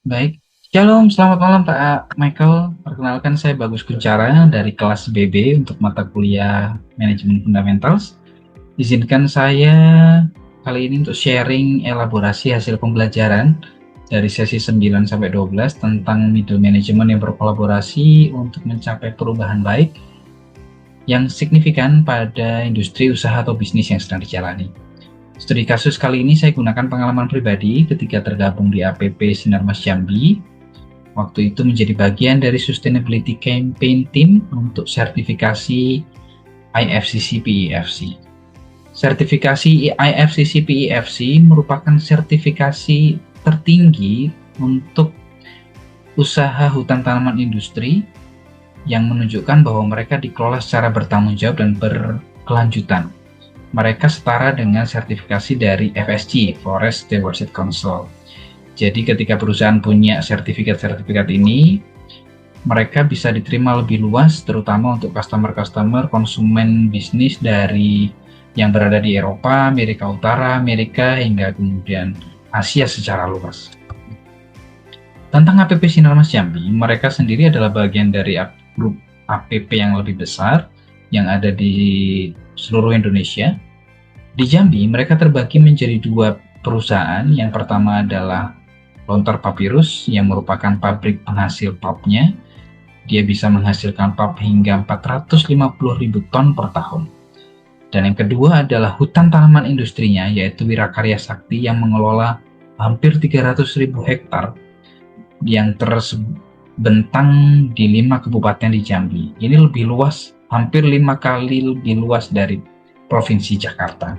Baik, Shalom, selamat malam Pak Michael. Perkenalkan saya Bagus Kuncara dari kelas BB untuk mata kuliah Manajemen Fundamentals. Izinkan saya kali ini untuk sharing elaborasi hasil pembelajaran dari sesi 9 sampai 12 tentang middle management yang berkolaborasi untuk mencapai perubahan baik yang signifikan pada industri usaha atau bisnis yang sedang dijalani. Studi kasus kali ini saya gunakan pengalaman pribadi ketika tergabung di APP Sinarmas Jambi. Waktu itu menjadi bagian dari Sustainability Campaign Team untuk sertifikasi IFCC PEFC. Sertifikasi IFCC PEFC merupakan sertifikasi tertinggi untuk usaha hutan tanaman industri yang menunjukkan bahwa mereka dikelola secara bertanggung jawab dan berkelanjutan. Mereka setara dengan sertifikasi dari FSC, Forest Stewardship Council. Jadi ketika perusahaan punya sertifikat-sertifikat ini, mereka bisa diterima lebih luas, terutama untuk customer-customer konsumen bisnis dari yang berada di Eropa, Amerika Utara, Amerika, hingga kemudian Asia secara luas. Tentang APP Sinarmas Jambi, mereka sendiri adalah bagian dari grup APP yang lebih besar yang ada di seluruh Indonesia. Di Jambi, mereka terbagi menjadi dua perusahaan. Yang pertama adalah Lontar Papyrus yang merupakan pabrik penghasil pulpnya. Dia bisa menghasilkan pulp hingga 450.000 ton per tahun. Dan yang kedua adalah hutan tanaman industrinya, yaitu Wirakarya Sakti yang mengelola hampir 300.000 hektar yang terbentang di 5 kabupaten di Jambi. Ini lebih luas, hampir 5 kali lebih luas dari Provinsi Jakarta.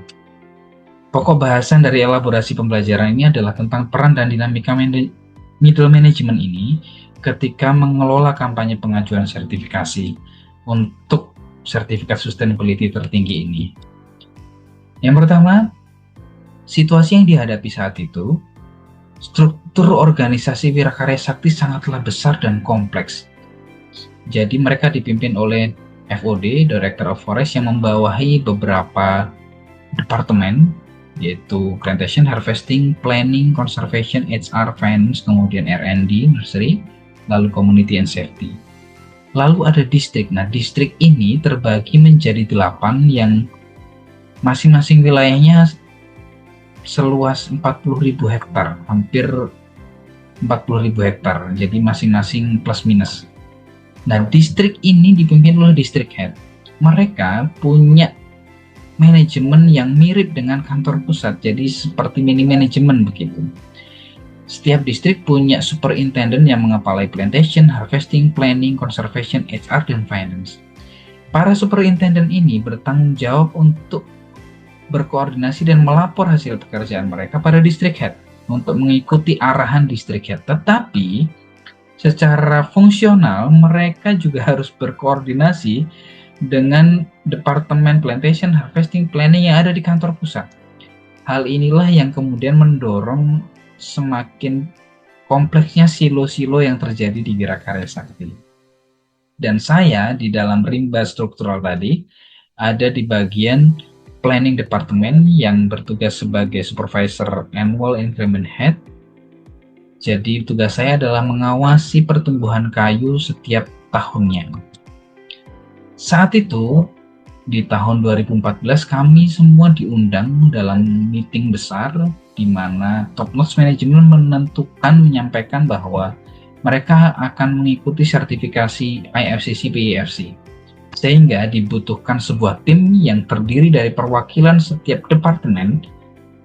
Pokok bahasan dari elaborasi pembelajaran ini adalah tentang peran dan dinamika middle management ini ketika mengelola kampanye pengajuan sertifikasi untuk sertifikat sustainability tertinggi ini. Yang pertama, situasi yang dihadapi saat itu, struktur organisasi Wirakarya Sakti sangatlah besar dan kompleks. Jadi mereka dipimpin oleh FOD, Director of Forest, yang membawahi beberapa departemen, yaitu Plantation, Harvesting, Planning, Conservation, HR, Finance, kemudian R&D, Nursery, lalu Community and Safety. Lalu ada distrik. Nah, distrik ini terbagi menjadi 8 yang masing-masing wilayahnya seluas 40.000 hektar, hampir 40.000 hektar, jadi masing-masing plus minus. Nah, distrik ini dipimpin oleh distrik head. Mereka punya manajemen yang mirip dengan kantor pusat, jadi seperti mini manajemen begitu. Setiap distrik punya superintendent yang mengepalai plantation, harvesting, planning, conservation, HR, dan finance. Para superintendent ini bertanggung jawab untuk berkoordinasi dan melapor hasil pekerjaan mereka pada distrik head untuk mengikuti arahan distrik head. Tetapi secara fungsional mereka juga harus berkoordinasi dengan Departemen Plantation, Harvesting, Planning yang ada di kantor pusat. Hal inilah yang kemudian mendorong semakin kompleksnya silo-silo yang terjadi di Wirakarya Sakti. Dan saya di dalam rimba struktural tadi ada di bagian Planning Department yang bertugas sebagai Supervisor Annual Increment Head. Jadi tugas saya adalah mengawasi pertumbuhan kayu setiap tahunnya. Saat itu, di tahun 2014, kami semua diundang dalam meeting besar di mana top-notch management menyampaikan bahwa mereka akan mengikuti sertifikasi IFCC PEFC. Sehingga dibutuhkan sebuah tim yang terdiri dari perwakilan setiap departemen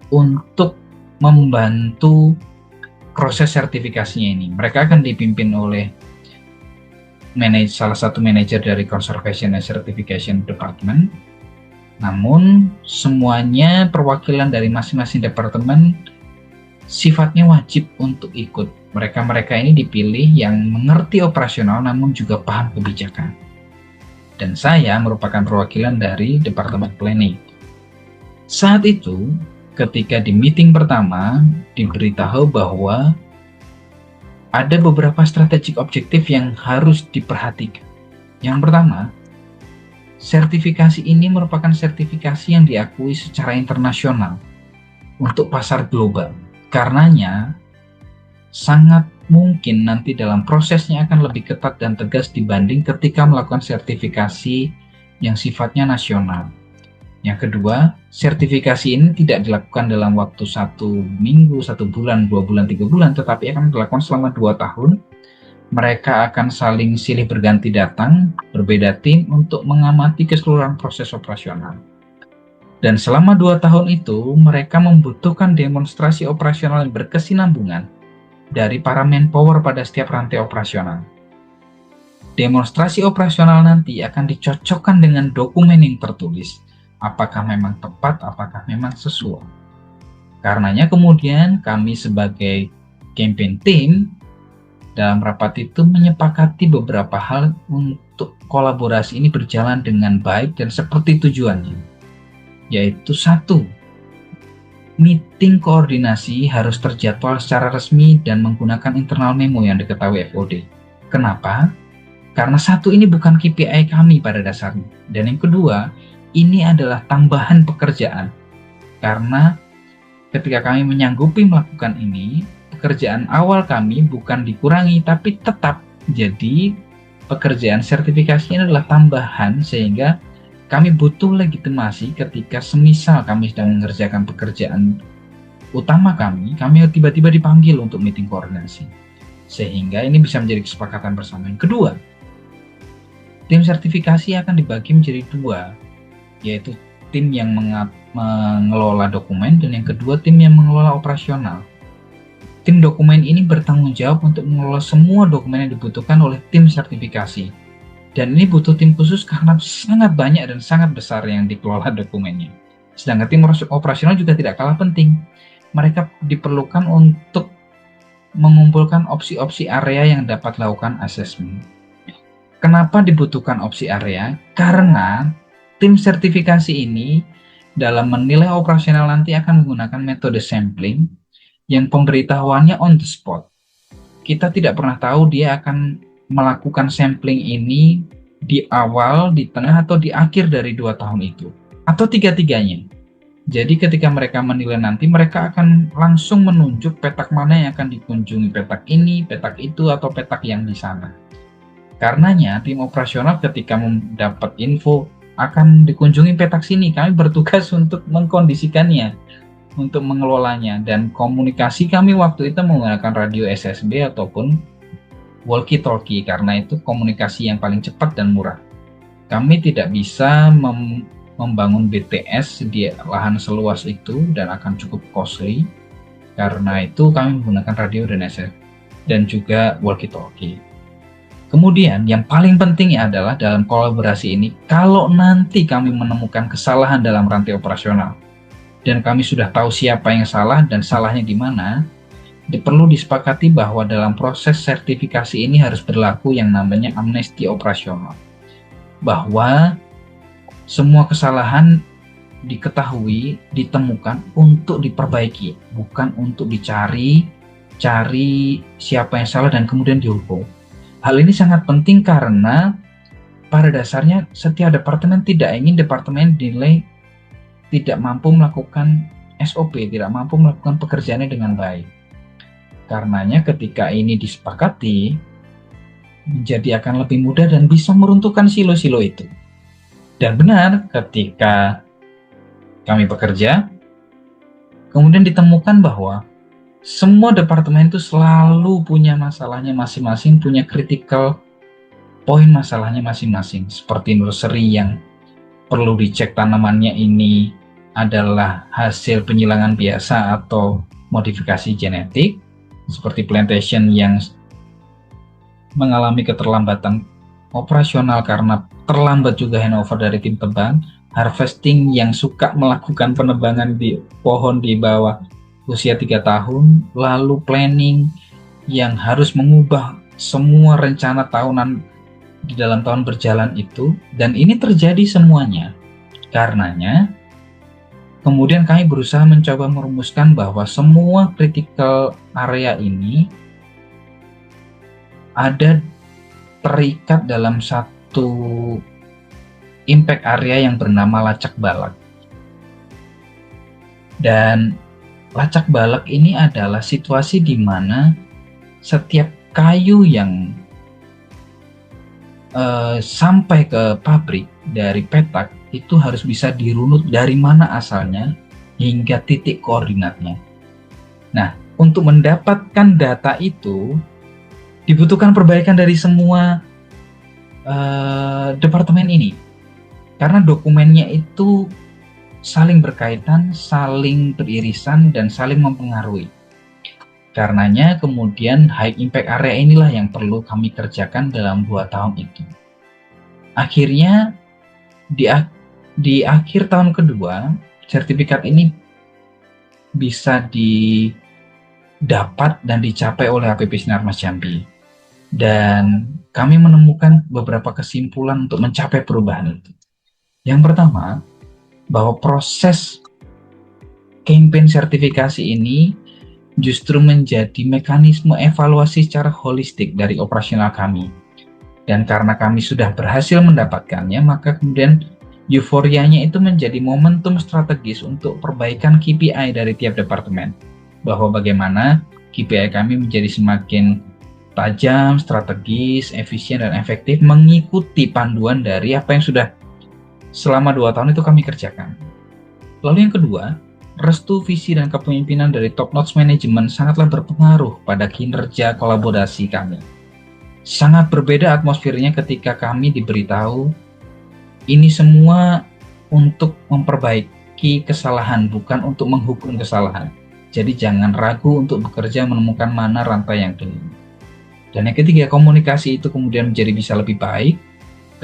untuk membantu proses sertifikasinya ini. Mereka akan dipimpin oleh salah satu manajer dari Conservation and Certification Department. Namun semuanya perwakilan dari masing-masing departemen sifatnya wajib untuk ikut. Mereka ini dipilih yang mengerti operasional namun juga paham kebijakan. Dan saya merupakan perwakilan dari Departemen Planning. Saat itu, ketika di meeting pertama diberitahu bahwa ada beberapa strategic objektif yang harus diperhatikan. Yang pertama, sertifikasi ini merupakan sertifikasi yang diakui secara internasional untuk pasar global. Karenanya, sangat mungkin nanti dalam prosesnya akan lebih ketat dan tegas dibanding ketika melakukan sertifikasi yang sifatnya nasional. Yang kedua, sertifikasi ini tidak dilakukan dalam waktu 1 minggu, 1 bulan, 2 bulan, 3 bulan, tetapi akan dilakukan selama 2 tahun. Mereka akan saling silih berganti datang, berbeda tim untuk mengamati keseluruhan proses operasional. Dan selama 2 tahun itu, mereka membutuhkan demonstrasi operasional yang berkesinambungan dari para manpower pada setiap rantai operasional. Demonstrasi operasional nanti akan dicocokkan dengan dokumen yang tertulis, apakah memang tepat, apakah memang sesuai. Karenanya kemudian kami sebagai campaign team dalam rapat itu menyepakati beberapa hal untuk kolaborasi ini berjalan dengan baik dan seperti tujuannya. Yaitu 1, meeting koordinasi harus terjadwal secara resmi dan menggunakan internal memo yang diketahui FOD. Kenapa? Karena 1, ini bukan KPI kami pada dasarnya. Dan yang kedua, ini adalah tambahan pekerjaan. Karena ketika kami menyanggupi melakukan ini, pekerjaan awal kami bukan dikurangi, tapi tetap. Jadi, pekerjaan sertifikasi ini adalah tambahan sehingga kami butuh legitimasi ketika semisal kami sedang mengerjakan pekerjaan utama kami tiba-tiba dipanggil untuk meeting koordinasi. Sehingga ini bisa menjadi kesepakatan bersama. Yang kedua, tim sertifikasi akan dibagi menjadi 2, yaitu tim yang mengelola dokumen dan yang kedua tim yang mengelola operasional. Tim dokumen ini bertanggung jawab untuk mengelola semua dokumen yang dibutuhkan oleh tim sertifikasi. Dan ini butuh tim khusus karena sangat banyak dan sangat besar yang dikelola dokumennya. Sedangkan tim operasional juga tidak kalah penting. Mereka diperlukan untuk mengumpulkan opsi-opsi area yang dapat lakukan asesmen. Kenapa dibutuhkan opsi area? Karena tim sertifikasi ini dalam menilai operasional nanti akan menggunakan metode sampling yang pemberitahuannya on the spot. Kita tidak pernah tahu dia akan melakukan sampling ini di awal, di tengah, atau di akhir dari 2 tahun itu. Atau tiga-tiganya. Jadi ketika mereka menilai nanti, mereka akan langsung menunjuk petak mana yang akan dikunjungi. Petak ini, petak itu, atau petak yang di sana. Karenanya, tim operasional ketika mendapat info akan dikunjungi petak sini, kami bertugas untuk mengkondisikannya, untuk mengelolanya. Dan komunikasi kami waktu itu menggunakan radio SSB ataupun walkie-talkie, karena itu komunikasi yang paling cepat dan murah. Kami tidak bisa membangun BTS di lahan seluas itu dan akan cukup costly. Karena itu kami menggunakan radio dan juga walkie-talkie. Kemudian yang paling penting adalah dalam kolaborasi ini, kalau nanti kami menemukan kesalahan dalam rantai operasional dan kami sudah tahu siapa yang salah dan salahnya di mana, perlu disepakati bahwa dalam proses sertifikasi ini harus berlaku yang namanya amnesti operasional. Bahwa semua kesalahan diketahui, ditemukan untuk diperbaiki, bukan untuk cari siapa yang salah dan kemudian dihukum. Hal ini sangat penting karena pada dasarnya setiap departemen tidak ingin departemen dinilai tidak mampu melakukan SOP, tidak mampu melakukan pekerjaannya dengan baik. Karenanya ketika ini disepakati, menjadi akan lebih mudah dan bisa meruntuhkan silo-silo itu. Dan benar, ketika kami bekerja, kemudian ditemukan bahwa semua departemen itu selalu punya masalahnya masing-masing, punya critical point masalahnya masing-masing. Seperti nursery yang perlu dicek tanamannya ini adalah hasil penyilangan biasa atau modifikasi genetik, seperti plantation yang mengalami keterlambatan operasional karena terlambat juga handover dari tim tebang, harvesting yang suka melakukan penebangan di pohon di bawah usia 3 tahun, lalu planning yang harus mengubah semua rencana tahunan di dalam tahun berjalan itu, dan ini terjadi semuanya. Karenanya kemudian kami berusaha mencoba merumuskan bahwa semua critical area ini ada terikat dalam satu impact area yang bernama lacak balak. Dan lacak balak ini adalah situasi di mana setiap kayu yang sampai ke pabrik dari petak itu harus bisa dirunut dari mana asalnya hingga titik koordinatnya. Nah, untuk mendapatkan data itu dibutuhkan perbaikan dari semua departemen ini, karena dokumennya itu saling berkaitan, saling beririsan, dan saling mempengaruhi. Karenanya kemudian high impact area inilah yang perlu kami kerjakan dalam 2 tahun itu. Akhirnya di akhir tahun kedua, sertifikat ini bisa didapat dan dicapai oleh HPP Sinarmas Jambi. Dan kami menemukan beberapa kesimpulan untuk mencapai perubahan itu. Yang pertama, bahwa proses campaign sertifikasi ini justru menjadi mekanisme evaluasi secara holistik dari operasional kami. Dan karena kami sudah berhasil mendapatkannya, maka kemudian euforianya itu menjadi momentum strategis untuk perbaikan KPI dari tiap departemen. Bahwa bagaimana KPI kami menjadi semakin tajam, strategis, efisien, dan efektif mengikuti panduan dari apa yang sudah selama 2 tahun itu kami kerjakan. Lalu yang kedua, restu visi dan kepemimpinan dari top-notch manajemen sangatlah berpengaruh pada kinerja kolaborasi kami. Sangat berbeda atmosfernya ketika kami diberitahu ini semua untuk memperbaiki kesalahan, bukan untuk menghukum kesalahan. Jadi jangan ragu untuk bekerja menemukan mana rantai yang keliru. Dan yang ketiga, komunikasi itu kemudian menjadi bisa lebih baik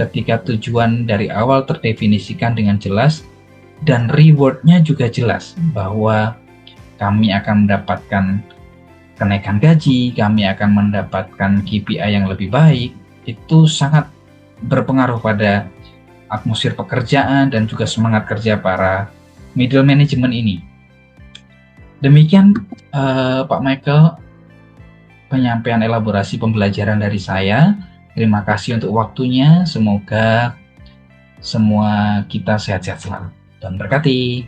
ketika tujuan dari awal terdefinisikan dengan jelas dan rewardnya juga jelas, bahwa kami akan mendapatkan kenaikan gaji, kami akan mendapatkan KPI yang lebih baik. Itu sangat berpengaruh pada atmosfer pekerjaan dan juga semangat kerja para middle management ini. Demikian Pak Michael, penyampaian elaborasi pembelajaran dari saya. Terima kasih untuk waktunya. Semoga semua kita sehat-sehat selalu dan berkati.